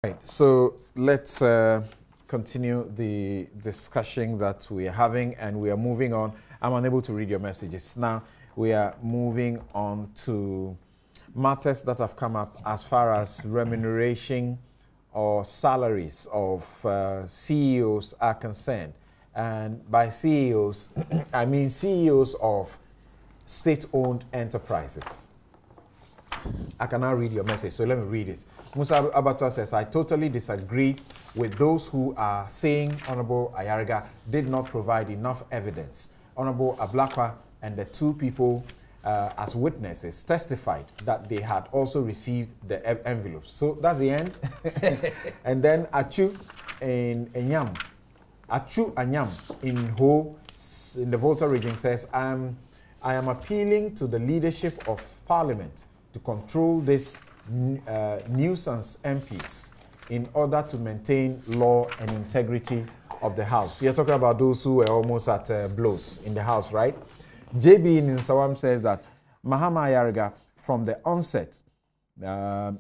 Right, so let's continue the discussion that we are having, and we are moving on. I'm unable to read your messages. Now, we are moving on to matters that have come up as far as remuneration or salaries of CEOs are concerned. And by CEOs, I mean CEOs of state-owned enterprises. I can now read your message, so let me read it. Musa Abata says, I totally disagree with those who are saying Honorable Ayariga did not provide enough evidence. Honorable Ablakwa and the two people as witnesses testified that they had also received the envelopes. So that's the end. And then Achu in Enyam, Achu Anyam in Ho, in the Volta region says, I am appealing to the leadership of Parliament to control this nuisance MPs in order to maintain law and integrity of the House. You're talking about those who were almost at blows in the House, right? JB in Sawam says that Mahama Ayariga from the onset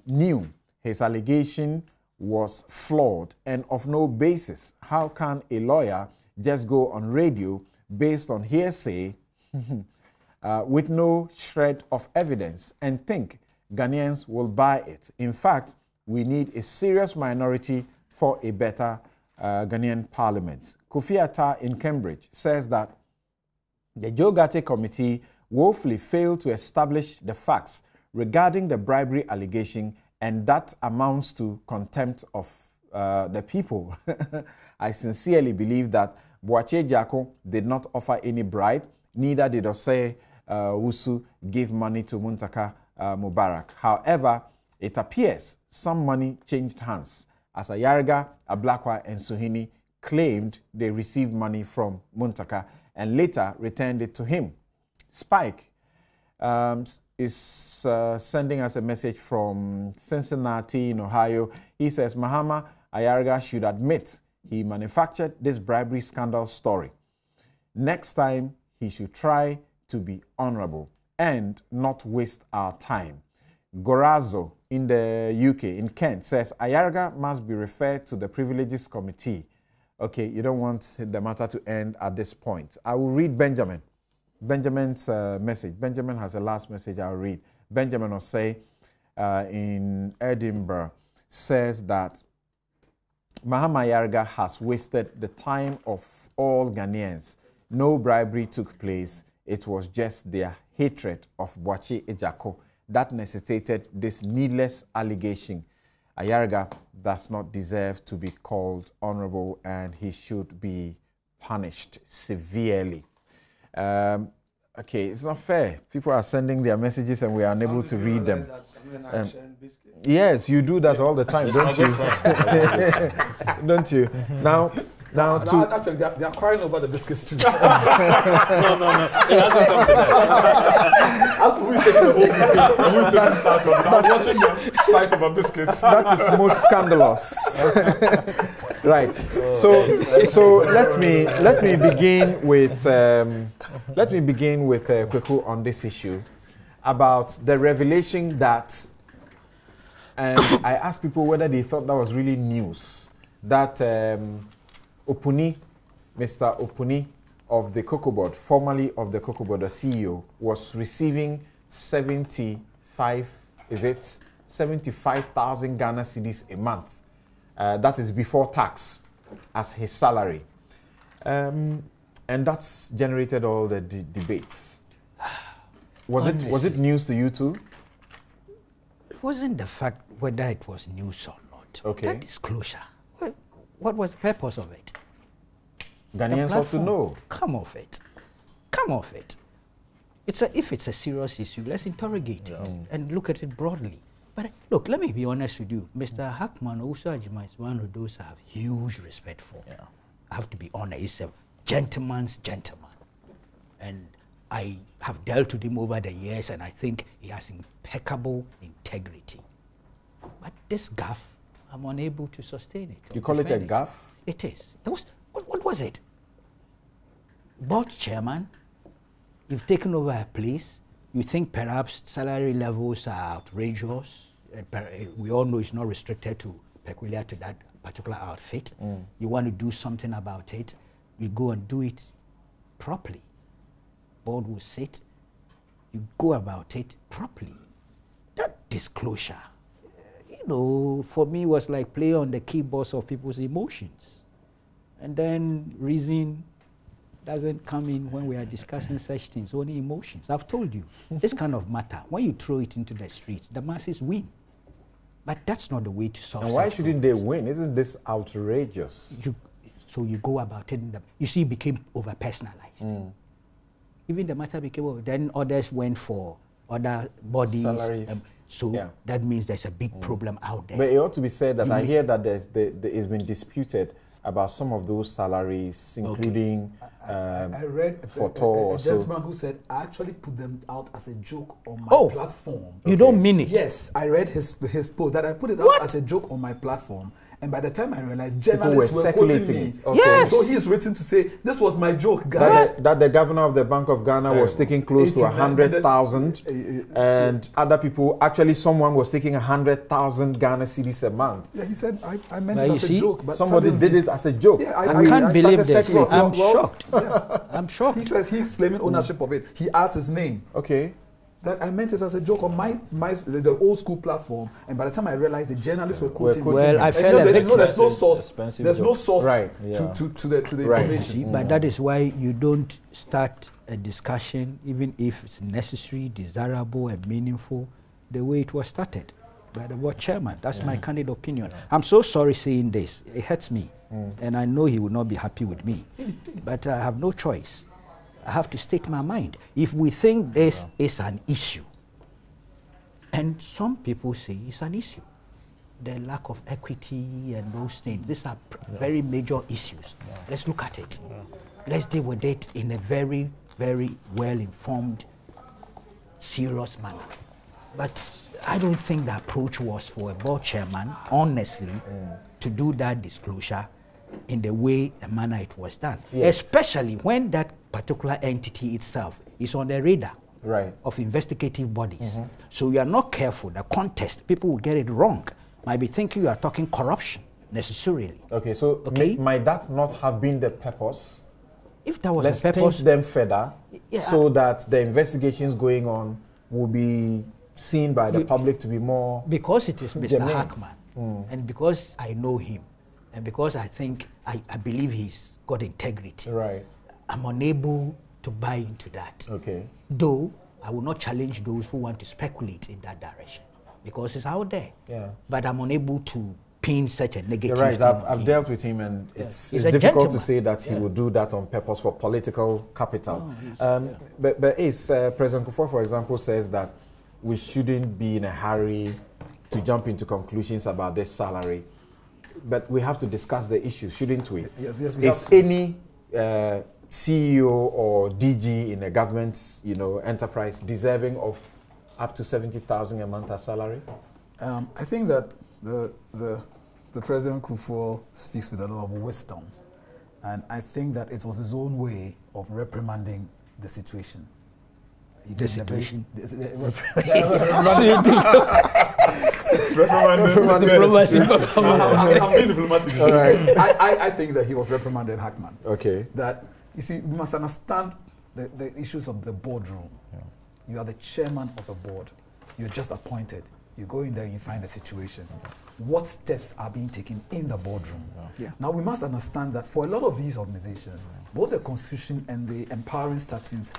knew his allegation was flawed and of no basis. How can a lawyer just go on radio based on hearsay with no shred of evidence and think Ghanaians will buy it? In fact, we need a serious minority for a better Ghanaian parliament. Kofi Atta in Cambridge says that the Joe Gate committee woefully failed to establish the facts regarding the bribery allegation, and that amounts to contempt of the people. I sincerely believe that Boache Jako did not offer any bribe, neither did Osei Wusu give money to Muntaka Mubarak. However, it appears some money changed hands, as Ayariga, Ablakwa, and Suhini claimed they received money from Muntaka and later returned it to him. Spike is sending us a message from Cincinnati in Ohio. He says, Mahama Ayariga should admit he manufactured this bribery scandal story. Next time, he should try to be honorable and not waste our time. Gorazo in the UK, in Kent, says Ayariga must be referred to the Privileges Committee. Okay, you don't want the matter to end at this point. I will read Benjamin's message. Benjamin has a last message I'll read. Benjamin Osei in Edinburgh says that Mahama Ayariga has wasted the time of all Ghanaians. No bribery took place. It was just their hatred of Boache Ejako that necessitated this needless allegation. Ayariga does not deserve to be called honorable, and he should be punished severely. Okay, it's not fair. People are sending their messages and we are unable to read them. Yes, you do that all the time, don't you? Don't you? Now, actually, they are crying over the biscuits too. No. It hasn't come to that. As to who is taking the whole biscuit and who is taking part of it. I was watching them fight over biscuits. That is most scandalous. Right. So let me begin with Kweku on this issue about the revelation that, and I asked people whether they thought that was really news, that Opuni, Mr. Opuni of the COCOBOD, formerly of the COCOBOD, the CEO, was receiving 75,000 Ghana cedis a month. That is before tax as his salary. And that's generated all the debates. Was it news to you too? It wasn't the fact whether it was news or not. Okay. That disclosure. What was the purpose of it? Ghanaians ought to know. Come off it. Come off it. If it's a serious issue, let's interrogate it and look at it broadly. But look, let me be honest with you. Mr. Hackman also is one of those I have huge respect for. Yeah. I have to be honest. He's a gentleman's gentleman. And I have dealt with him over the years, and I think he has impeccable integrity. But this gaffe, I'm unable to sustain it. You call it a gaffe? It is. What was it? Board chairman, you've taken over a place. You think perhaps salary levels are outrageous. We all know it's not restricted to peculiar to that particular outfit. You want to do something about it, you go and do it properly. Board will sit, you go about it properly. That disclosure, for me was like play on the keyboards of people's emotions. And then reason doesn't come in when we are discussing such things, only emotions. I've told you, this kind of matter, when you throw it into the streets, the masses win. But that's not the way to solve it. And why shouldn't they win? Isn't this outrageous? So you go about it, you see, it became over-personalized. Even the matter became over. Then others went for other bodies. Salaries. That means there's a big problem out there. But it ought to be said that I hear that it's been disputed about some of those salaries, including I read a gentleman who said, I actually put them out as a joke on my platform. You don't mean it? Yes, I read his post that I put it out as a joke on my platform. And by the time I realized, journalists were quoting me. Okay. Yes. So he's written to say, this was my joke, guys. That the governor of the Bank of Ghana was taking close to 100,000. And other people, actually someone was taking 100,000 Ghana cedis a month. Yeah, he said, I meant it as a joke. But somebody did it as a joke. Yeah, I can't believe this. I'm shocked. Yeah. I'm shocked. He says he's claiming ownership of it. He adds his name. Okay. That I meant it as a joke on the old school platform, and by the time I realized the journalists were quoting me. Well, I felt there's no source. There's no source to the Right. information. But that is why you don't start a discussion, even if it's necessary, desirable, and meaningful, the way it was started by the board chairman. That's my candid opinion. I'm so sorry saying this. It hurts me, and I know he will not be happy with me. But I have no choice. I have to state my mind. If we think this is an issue, and some people say it's an issue, the lack of equity and those things, these are very major issues. Let's look at it. Let's deal with it in a very, very well-informed, serious manner. But I don't think the approach was for a board chairman, honestly, to do that disclosure in the way, the manner it was done. Especially when that particular entity itself is on the radar of investigative bodies. So you are not careful, the context, people will get it wrong. Might be thinking you are talking corruption, necessarily. Okay, so might that not have been the purpose? If that was Let's the purpose, teach them further so that the investigations going on will be seen by the public to be more because it is Mr. Hackman, and because I know him, and because I think, I believe he's got integrity. Right. I'm unable to buy into that. Okay. Though, I will not challenge those who want to speculate in that direction, because it's out there. Yeah. But I'm unable to pin such a negative You're right. thing I've dealt with him, and it's difficult gentleman. to say that he would do that on purpose for political capital. But President Kufour, for example, says that we shouldn't be in a hurry to jump into conclusions about this salary. But we have to discuss the issue, shouldn't we? Yes, we Is have to. any CEO or DG in a government, enterprise deserving of up to 70,000 a month as salary? I think that the President Kufour speaks with a lot of wisdom, and I think that it was his own way of reprimanding the situation. The situation. Diplomacy. I'm being diplomatic. All right. I think that he was reprimanding Hackman. Okay. That, you see, we must understand the issues of the boardroom. You are the chairman of a board. You're just appointed. You go in there and you find a situation. What steps are being taken in the boardroom? Now, we must understand that for a lot of these organizations, both the Constitution and the empowering statutes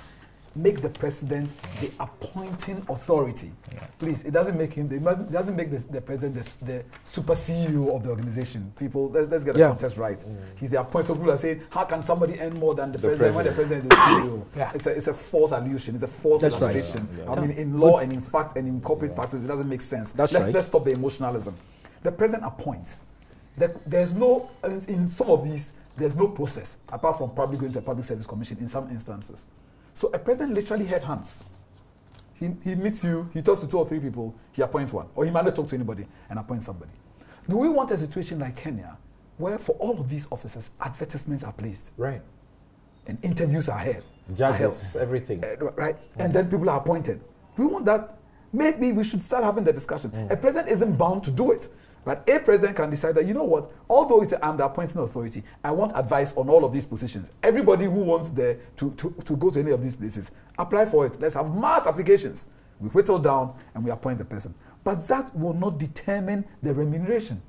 make the president the appointing authority. Please, it doesn't make him, it doesn't make the president the super CEO of the organization. People, let's get the context right. He's the appointing. So people are saying, how can somebody earn more than the president when the president is the CEO? It's a false allusion. It's a false illustration. I mean, in law and in fact and in corporate practice, it doesn't make sense. Let's stop the emotionalism. The president appoints. There's no, in some of these, there's no process apart from probably going to a public service commission in some instances. So a president literally headhunts. He meets you, he talks to 2 or 3 people, he appoints one. Or he might not talk to anybody and appoint somebody. Do we want a situation like Kenya where for all of these offices, advertisements are placed? Right. And interviews are held. Judges, everything. Right? And then people are appointed. Do we want that? Maybe we should start having the discussion. A president isn't bound to do it. But a president can decide that, you know what, although I'm the appointing authority, I want advice on all of these positions. Everybody who wants to go to any of these places, apply for it. Let's have mass applications. We whittle down and we appoint the person. But that will not determine the remuneration.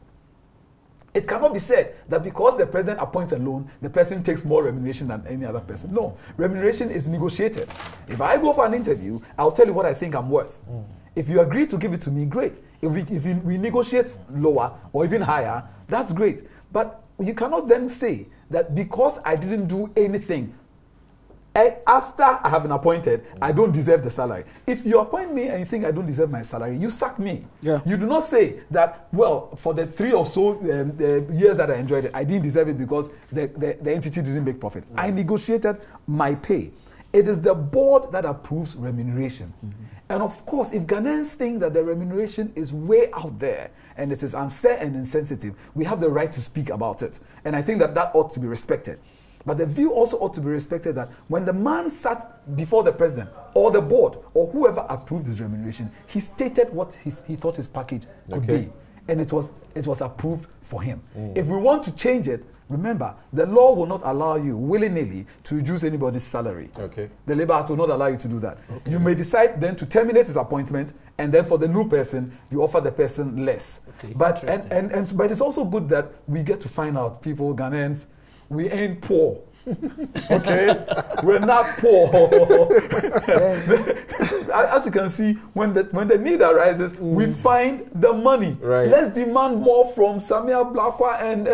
It cannot be said that because the president appoints alone, the person takes more remuneration than any other person. No, remuneration is negotiated. If I go for an interview, I'll tell you what I think I'm worth. If you agree to give it to me, great. If we negotiate lower or even higher, that's great. But you cannot then say that because I didn't do anything, after I have been appointed, I don't deserve the salary. If you appoint me and you think I don't deserve my salary, you sack me. Yeah. You do not say that, well, for the 3 or so years that I enjoyed it, I didn't deserve it because the entity didn't make profit. I negotiated my pay. It is the board that approves remuneration. And of course, if Ghanaians think that the remuneration is way out there and it is unfair and insensitive, we have the right to speak about it. And I think that that ought to be respected. But the view also ought to be respected that when the man sat before the president or the board or whoever approved his remuneration, he stated what he thought his package could be. And it was approved for him. If we want to change it, remember, the law will not allow you willy-nilly to reduce anybody's salary. The Labour Act will not allow you to do that. You may decide then to terminate his appointment, and then for the new person, you offer the person less. But but it's also good that we get to find out, people, Ghanaians, we ain't poor. Okay? We're not poor. As you can see, when the need arises, we find the money. Let's demand more from Samia Blakwa and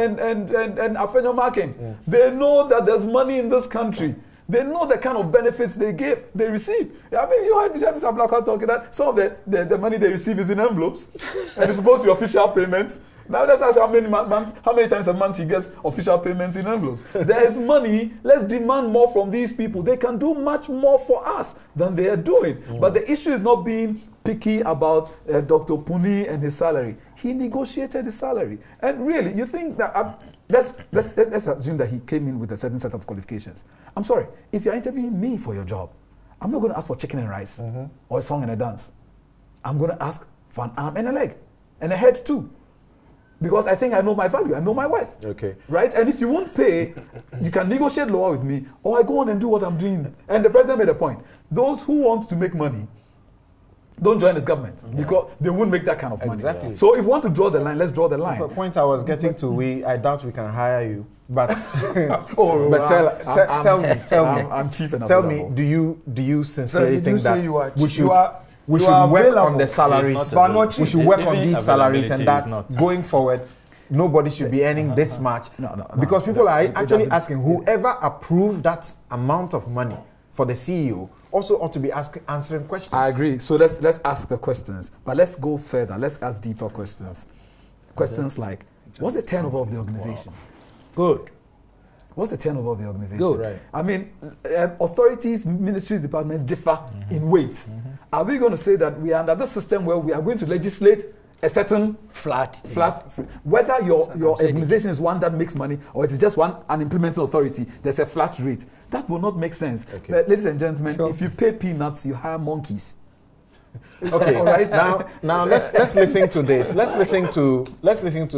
Afenyo Makin. They know that there's money in this country. They know the kind of benefits they receive. I mean, you heard Mr. Blakwa talking that some of the money they receive is in envelopes, and it's supposed to be official payments. Now let's ask how many times a month he gets official payments in envelopes. There is money. Let's demand more from these people. They can do much more for us than they are doing. But the issue is not being picky about Dr. Opuni and his salary. He negotiated his salary. And really, you think that... Let's assume that he came in with a certain set of qualifications. I'm sorry, if you're interviewing me for your job, I'm not going to ask for chicken and rice or a song and a dance. I'm going to ask for an arm and a leg and a head too. Because I think I know my value, I know my worth. Right? And if you won't pay, you can negotiate lower with me, or I go on and do what I'm doing. And the president made a point. Those who want to make money don't join this government because they won't make that kind of money. So if you want to draw the line, let's draw the line. The point I was getting to, I doubt we can hire you. But tell me, I'm chief and tell me, do you sincerely think that we should work on the salaries? We should work on these salaries, and that going forward, nobody should be earning this much. Because people are actually asking, whoever approved that amount of money for the CEO also ought to be answering questions. I agree. So let's ask the questions, but let's go further. Let's ask deeper questions. Questions like, what's the turnover of the organization? Good. What's the turnover of the organization? Good. I mean, authorities, ministries, departments differ in weight. Are we going to say that we are under this system where we are going to legislate a certain flat, whether your organization is one that makes money or it is just an implementing authority, there's a flat rate. That will not make sense. But ladies and gentlemen, if you pay peanuts, you hire monkeys. All right. Now let's listen to this. Let's listen to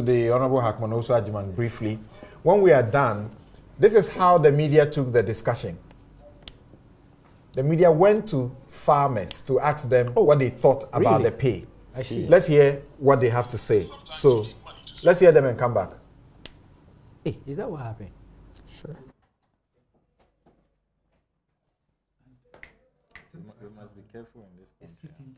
the Honorable Hackman also Ajiman briefly. When we are done, this is how the media took the discussion. The media went to farmers to ask them what they thought about the pay. I see. Let's hear what they have to say. So, let's hear them and come back. Hey, is that what happened? Sure. We must be careful in this. It's $15,000.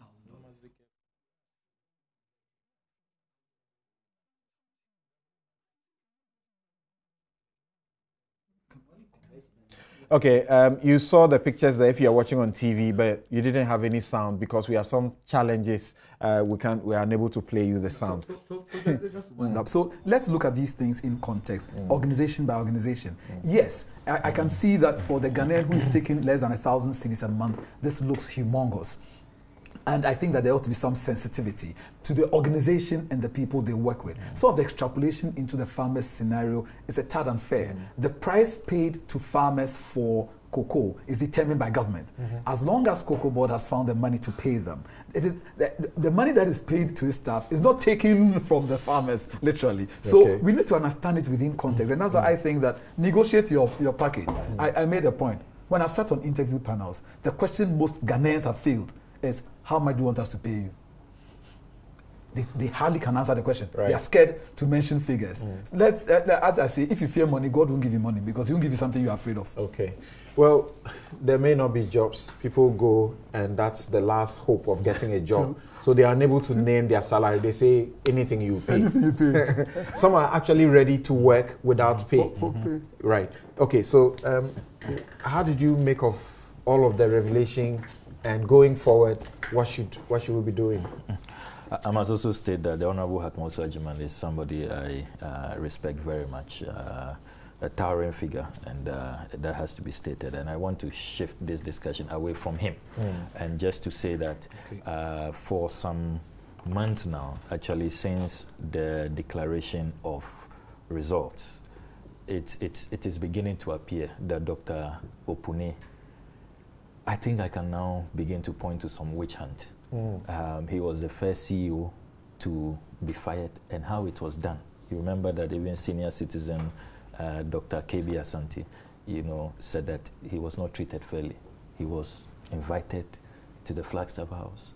Okay, you saw the pictures there if you're watching on TV, but you didn't have any sound because we have some challenges. We are unable to play you the sound. So let's look at these things in context, organization by organization. Yes, I can see that for the Ghanaian who is taking less than 1,000 cedis a month, this looks humongous. And I think that there ought to be some sensitivity to the organization and the people they work with. Some of the extrapolation into the farmers' scenario is a tad unfair. The price paid to farmers for cocoa is determined by government. As long as COCOBOD has found the money to pay them, it is the money that is paid to the staff is not taken from the farmers, literally. So we need to understand it within context. And that's why I think that negotiate your package. I made a point. When I've sat on interview panels, the question most Ghanaians have failed is, how much do you want us to pay you? They hardly can answer the question. They are scared to mention figures. Let's, as I say, if you fear money, God won't give you money because He won't give you something you're afraid of. Okay. Well, there may not be jobs. People go, and that's the last hope of getting a job. So they are unable to name their salary. They say anything you pay. Anything you pay. Some are actually ready to work without pay. Right. Okay. So, how did you make of all of the revelation, and going forward, what should we be doing? I must also state that the Honorable Hackman Osajiman is somebody I respect very much, a towering figure, and that has to be stated. And I want to shift this discussion away from him, and just to say that for some months now, actually since the declaration of results, it is beginning to appear that Dr. Opuni, I think I can now begin to point to some witch hunt. He was the first CEO to be fired, and how it was done. You remember that even senior citizen Dr. KB Asante, said that he was not treated fairly. He was invited to the Flagstaff House,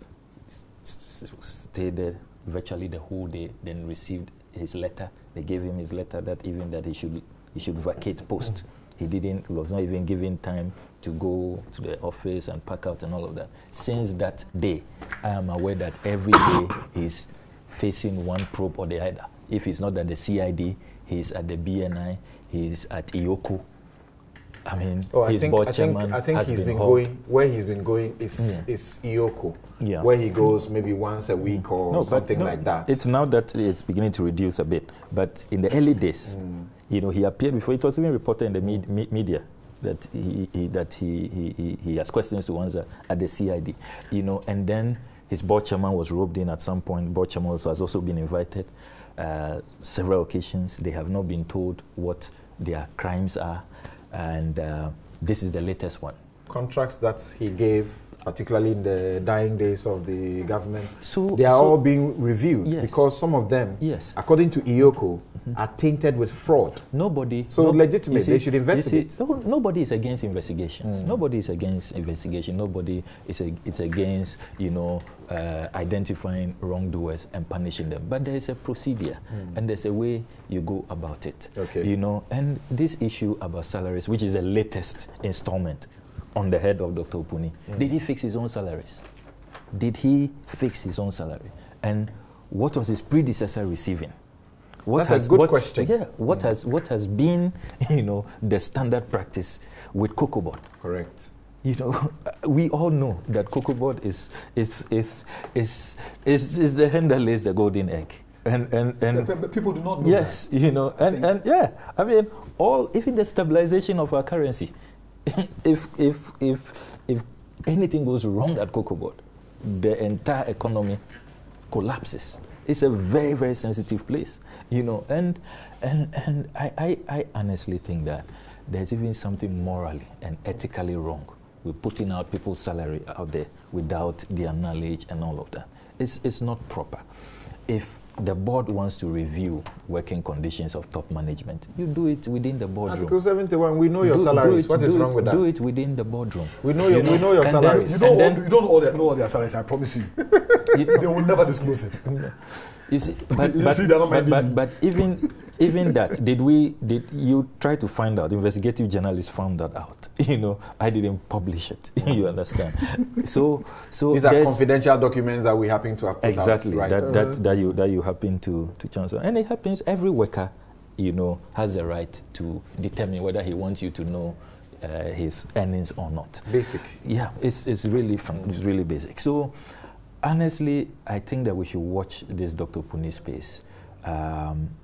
stayed there virtually the whole day, then received his letter. They gave him his letter that even that he should vacate post. He was not even given time to go to the office and pack out and all of that. Since that day, I am aware that every day he's facing one probe or the other. If he's not at the CID, he's at the BNI, he's at IOCO. I mean, his board chairman I think he's been going, where he's been going is IOCO, where he goes maybe once a week or something like that. It's now that it's beginning to reduce a bit. But in the early days, he appeared before. It was even reported in the media that he has questions to answer at the CID, and then his board chairman was roped in at some point. Board chairman has also been invited several occasions. They have not been told what their crimes are, and this is the latest one. Contracts that he gave, particularly in the dying days of the government, they are all being reviewed because some of them, according to IOCO, are tainted with fraud. Legitimate, they should investigate. Nobody is against investigations. Nobody is against investigation. Nobody is against, identifying wrongdoers and punishing them. But there is a procedure and there's a way you go about it. And this issue about salaries, which is the latest installment on the head of Dr. Opuni, did he fix his own salaries? Did he fix his own salary? And what was his predecessor receiving? That's a good question. Yeah, what has been, the standard practice with COCOBOD? Correct. We all know that COCOBOD is the hen that lays the golden egg. And people do not know that. I mean, even the stabilization of our currency. If anything goes wrong at COCOBOD, the entire economy collapses. It's a very, very sensitive place, and I honestly think that there's even something morally and ethically wrong with putting out people's salary out there without their knowledge and all of that. It's not proper. If the board wants to review working conditions of top management, you do it within the boardroom. Article 71, we know your salaries. What is wrong with that? Do it within the boardroom. We know your salaries. You don't know all their salaries, I promise you. They will never disclose it. You see, but even that, did you try to find out? Investigative journalists found that out. I didn't publish it. You understand? So these are confidential documents that we happen to have put exactly out, right? that you happen to transfer, and it happens. Every worker, has the right to determine whether he wants you to know his earnings or not. Basic. Yeah, it's really fun. It's really basic. So. Honestly, I think that we should watch this Dr. Opuni space.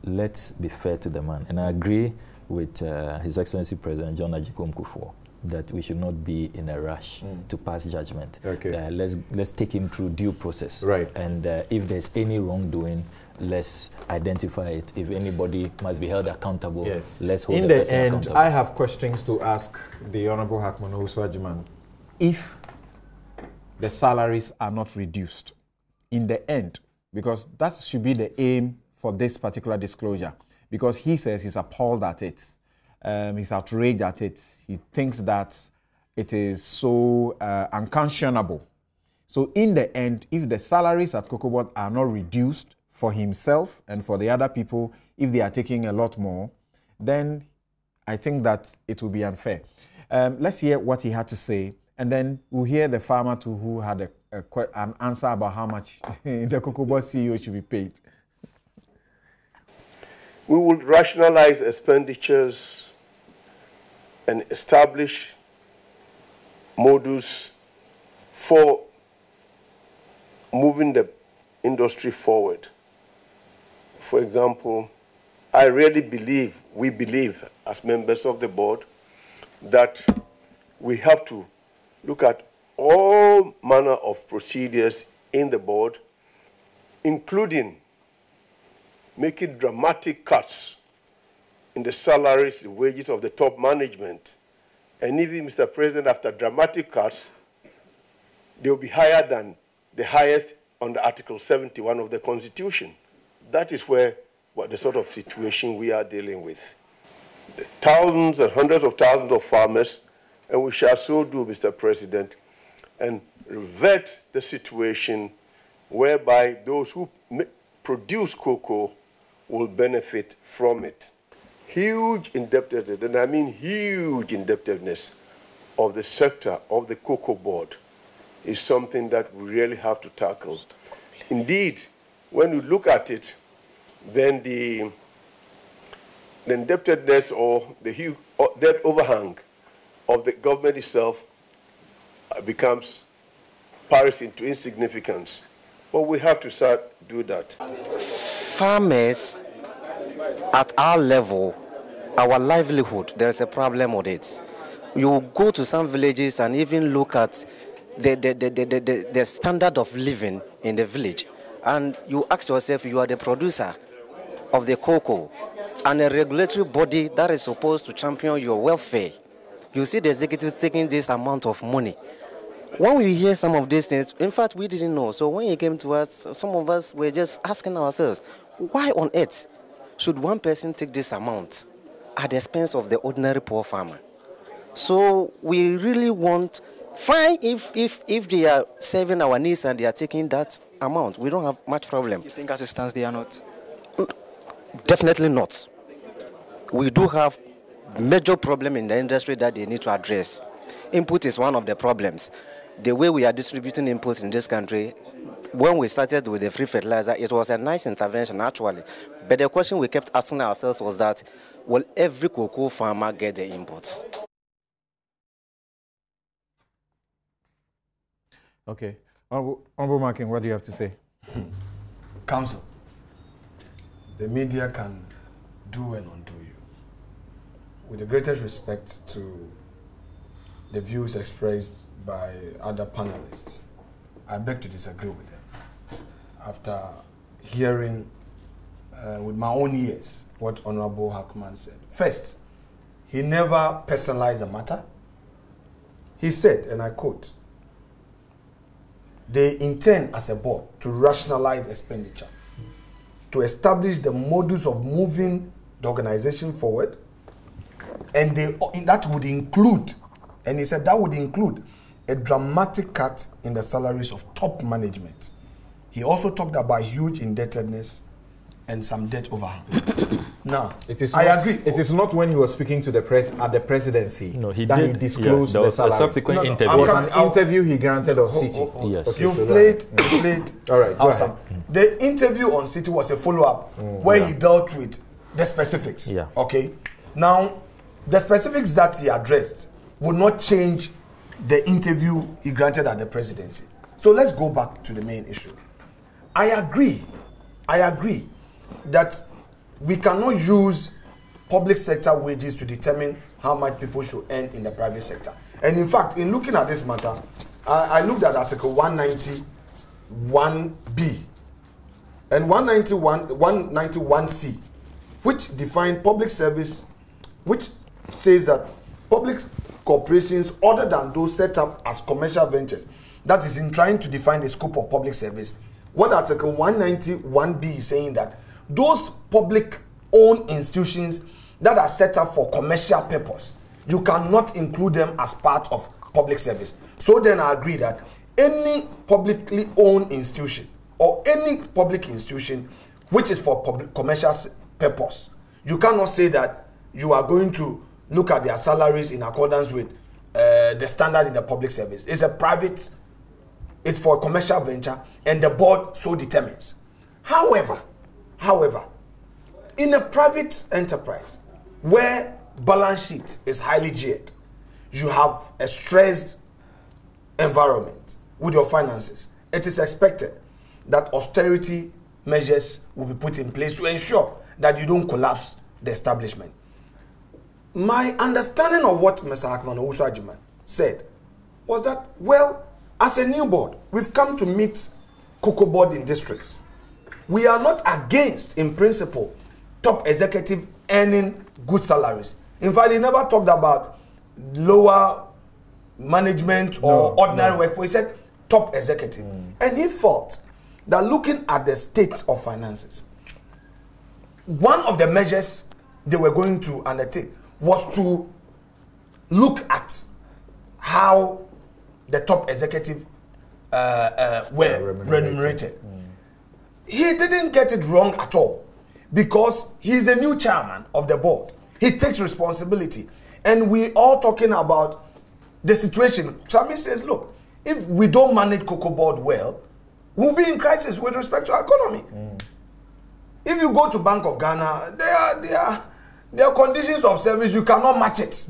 Let's be fair to the man. And I agree with His Excellency President John Kufour that we should not be in a rush to pass judgment. Okay. Let's take him through due process. Right. And if there's any wrongdoing, let's identify it. If anybody must be held accountable, yes, let's hold in the the person end, accountable. I have questions to ask the Honorable Hackman Oswajiman. If the salaries are not reduced in the end, because that should be the aim for this particular disclosure, because he says he's appalled at it, he's outraged at it, he thinks that it is so unconscionable. So in the end, if the salaries at COCOBOD are not reduced for himself and for the other people, if they are taking a lot more, then I think that it will be unfair. Let's hear what he had to say, and then we'll hear the farmer too who had an answer about how much the COCOBOD CEO should be paid. We will rationalize expenditures and establish modus for moving the industry forward. For example, I really believe, we believe as members of the board, that we have to look at all manner of procedures in the board, including making dramatic cuts in the salaries, the wages of the top management. And even, Mr. President, after dramatic cuts, they will be higher than the highest under Article 71 of the Constitution. That is what the sort of situation we are dealing with. The thousands and hundreds of thousands of farmers, and we shall so do, Mr. President, and revert the situation whereby those who produce cocoa will benefit from it. Huge indebtedness, and I mean huge indebtedness of the sector of the cocoa board is something that we really have to tackle. Indeed, when you look at it, then the indebtedness or the huge debt overhang of the government itself becomes paris into insignificance. But we have to start do that. Farmers at our level, our livelihood, there is a problem with it. You go to some villages and even look at the standard of living in the village, and you ask yourself, you are the producer of the cocoa and a regulatory body that is supposed to champion your welfare. You see the executives taking this amount of money. When we hear some of these things, in fact, we didn't know. So when it came to us, some of us were just asking ourselves, why on earth should one person take this amount at the expense of the ordinary poor farmer? So we really want, fine if they are serving our needs and they are taking that amount, we don't have much problem. You think as it stands they are not? Definitely not. We do have major problem in the industry that they need to address. Input is one of the problems. The way we are distributing inputs in this country, when we started with the free fertilizer, it was a nice intervention actually. But the question we kept asking ourselves was that, will every cocoa farmer get the inputs? Okay. Honorable Markin, what do you have to say? Council, the media can do and undo you. With the greatest respect to the views expressed by other panelists, I beg to disagree with them. After hearing with my own ears what Honorable Hackman said. First, he never personalized the matter. He said, and I quote, they intend as a board to rationalize expenditure, to establish the modus of moving the organization forward, and that would include, and he said that would include a dramatic cut in the salaries of top management. He also talked about huge indebtedness and some debt overhang. Now, I agree. It is not when he was speaking to the press at the presidency he disclosed there was the salary. a subsequent interview. It was an interview he granted on City. Yes. Okay, You've so played. All right, go awesome. ahead. The interview on City was a follow-up where he dealt with the specifics. Yeah. Okay. Now, the specifics that he addressed would not change the interview he granted at the presidency. So let's go back to the main issue. I agree that we cannot use public sector wages to determine how much people should earn in the private sector. And in fact, in looking at this matter, I looked at Article 190(1)(b) and 191C, which define public service, which says that public corporations other than those set up as commercial ventures, that is in trying to define the scope of public service. What Article 191B is saying that those public-owned institutions that are set up for commercial purpose, you cannot include them as part of public service. So then I agree that any publicly owned institution or any public institution which is for public commercial purpose, you cannot say that you are going to look at their salaries in accordance with the standard in the public service. It's a private, it's for a commercial venture, and the board so determines. However, in a private enterprise where balance sheet is highly geared, you have a stressed environment with your finances. It is expected that austerity measures will be put in place to ensure that you don't collapse the establishment. My understanding of what Mr. Hackman Owusu-Agyemang said was that, well, as a new board, we've come to meet COCOBOD in districts. We are not against, in principle, top executive earning good salaries. In fact, he never talked about lower management or ordinary workforce. He said top executive. And he felt that looking at the state of finances, one of the measures they were going to undertake was to look at how the top executive were remunerated. He didn't get it wrong at all, because he's a new chairman of the board. He takes responsibility. And we all talking about the situation. Chami says, look, if we don't manage COCOBOD well, we'll be in crisis with respect to our economy. If you go to Bank of Ghana, there are conditions of service, you cannot match it.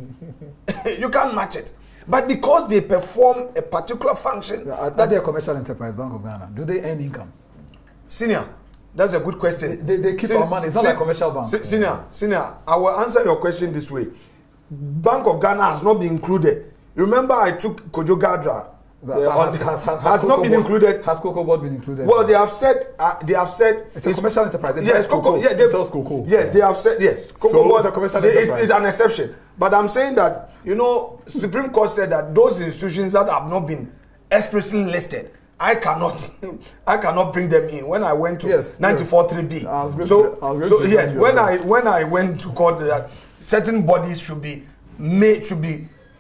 You can't match it. But because they perform a particular function... Are they a commercial enterprise, Bank of Ghana? Do they earn income? Senior, that's a good question. They keep our money. It's not like a commercial bank. Senior, I will answer your question this way. Bank of Ghana has not been included. Remember, I took Kojo Gadra. Has not been included. Has COCOBOD been included? Well, they have said it's a commercial enterprise. Yes, cocoa. Yeah, they sells cocoa. Yes, they have said yes. So it's a commercial enterprise. It's an exception. But I'm saying that, you know, Supreme Court said that those institutions that have not been expressly listed, I cannot bring them in. When I went to 94.3b, when I went to court, that certain bodies should be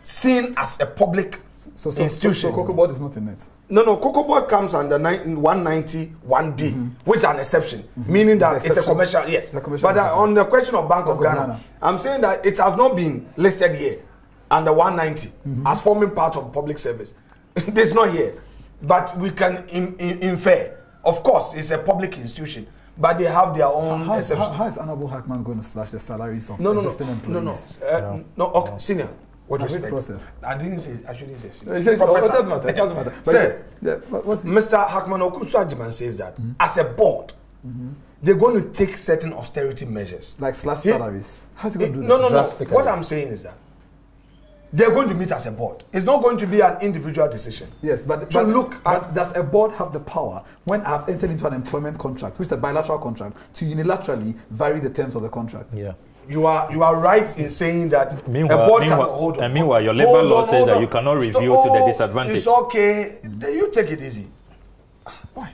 seen as a public institution. So COCOBOD is not in it. No, COCOBOD comes under 191B, which is an exception, meaning that it's a commercial. Yes, it's a commercial. But on the question of Bank of Ghana, I'm saying that it has not been listed here under 190 as forming part of public service. It's not here, but we can infer. Of course, it's a public institution, but they have their own exceptions. How is Honorable Hackman going to slash the salaries of existing employees? Okay, senior. What process? I shouldn't say senior. It doesn't matter. Mr. Hackman Owusu-Agyemang says that as a board, they're going to take certain austerity measures. Like slash salaries. How's he going to do that? No. What I'm saying is that they're going to meet as a board. It's not going to be an individual decision. Yes, but does a board have the power, when I've entered into an employment contract, which is a bilateral contract, to unilaterally vary the terms of the contract? Yeah. You are right in saying that a board can hold on. And meanwhile, your labor law says that you cannot review to the disadvantage. It's okay. You take it easy. Why?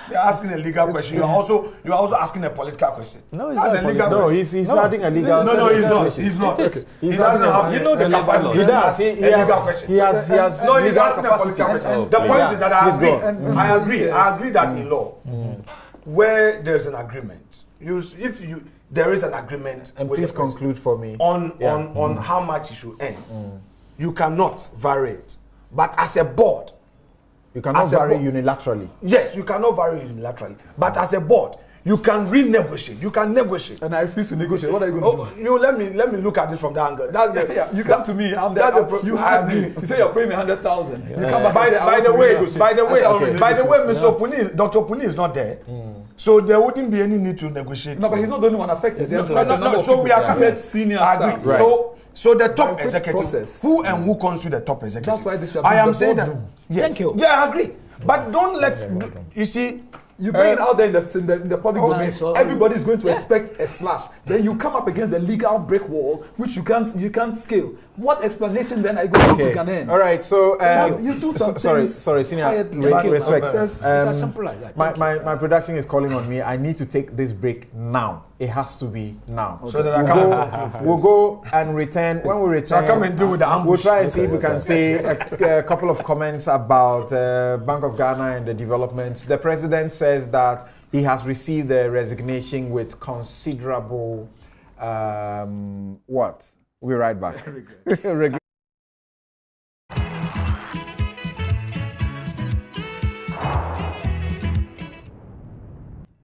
They're asking a legal question. You're also asking a political question. No, it's not a legal question. He's adding a legal question. No, he's not. He doesn't have the capacity. He does. He has. No, he's asking a political question. The point is that I agree that in law, where there's an agreement, there is an agreement. And please conclude for me on how much you should earn. You cannot vary it. But as a board, you cannot vary unilaterally. Yes, you cannot vary unilaterally. But as a board, you can renegotiate. You can negotiate. And I refuse to negotiate. What are you going to do? Let me look at it from that angle. That's you come to me. You hired me. You say you're paying me 100,000. You come back. By the way, Mr. Opuni, Dr. Opuni is not there. So there wouldn't be any need to negotiate. No, but he's not the only one affected. No. So we are said senior staff. Right. So the top executive, who comes to the top executive? That's why this. I am saying that. Yes. Thank you. Yeah, I agree. But don't let you see. You bring it out there in the public domain. So Everybody is going to expect a slash. Then you come up against the legal brick wall, which you can't scale. What explanation then are you going to Ghanaians? All right. So you do some sorry, senior. Respect. It's as simple like that. My production is calling on me. I need to take this break now. It has to be now. So that I come we'll go and return. When we return, I come and do with the ambush. We'll try and see if we can say a couple of comments about Bank of Ghana and the developments. The president says that he has received the resignation with considerable what? We'll be right back. Regret.